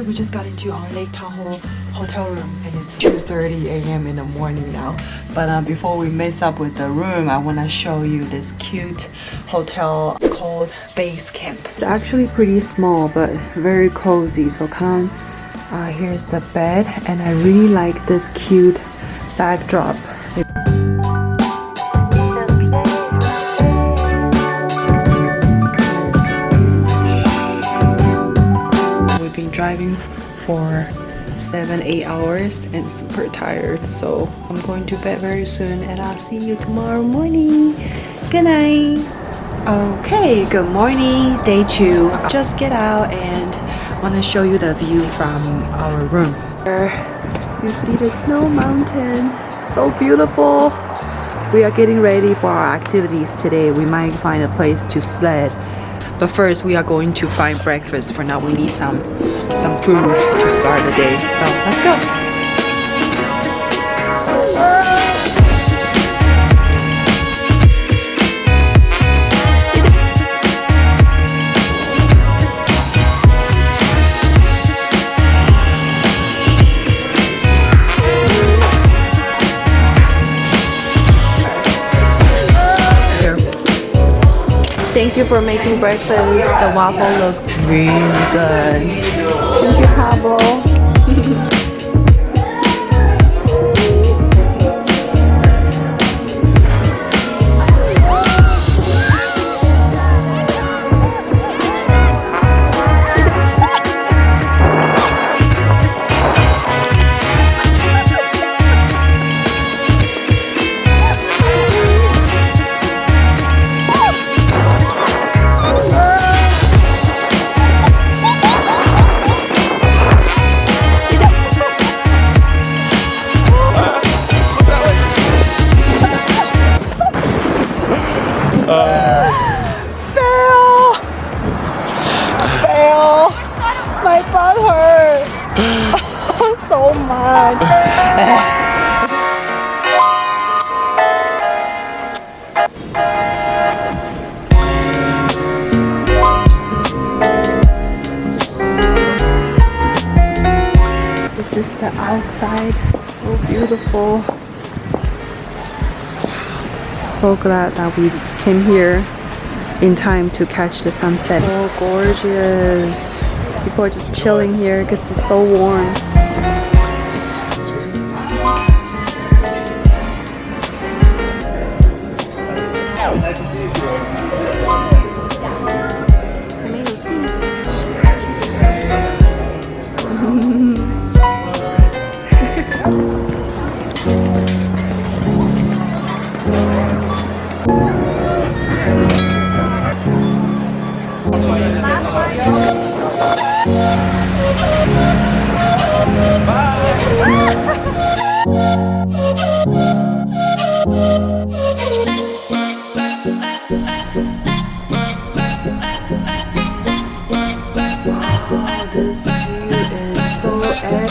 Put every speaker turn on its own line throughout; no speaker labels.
We just got into our Lake Tahoe hotel room and it's 2:30 a.m. in the morning now. But before we mess up with the room, I want to show you this cute hotel. It's called Base Camp. It's actually pretty small but very cozy. So come, here's the bed, and I really like this cute backdrop. Been driving for 7-8 hours and super tired, so I'm going to bed very soon and I'll see you tomorrow morning. Good night. Okay, good morning, day 2. Just get out and want to show you the view from our room. You see the snow mountain, so beautiful. We are getting ready for our activities today. We might find a place to sled. But first, we are going to find breakfast. For now, we need some food to start the day. So let's go. Thank you for making breakfast. The waffle looks really good. Thank you, Pablo. Fail! My butt hurt so much. This is the outside, so beautiful. So glad that we came here in time to catch the sunset. Oh, gorgeous. People are just chilling here because it's so warm. This view is so epic.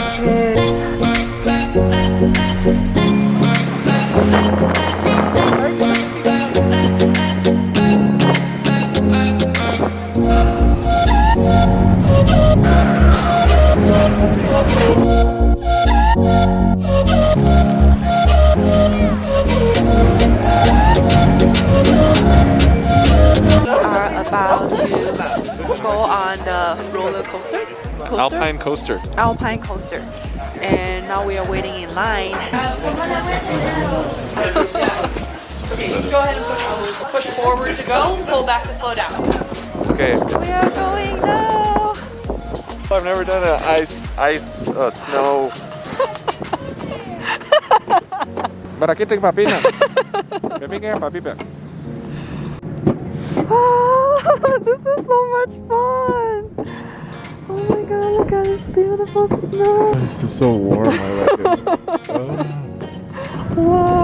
About to go on the roller coaster.
Alpine coaster.
Alpine coaster. And now we are waiting in line. Okay, go ahead and push forward to go, pull back to slow down.
Okay.
We are going now.
I've never done an snow. Barakita yung papi na. Baby kaya papi ba?
This is so much fun! Oh my god, look at this beautiful snow!
It's just so warm. I like it.
Wow!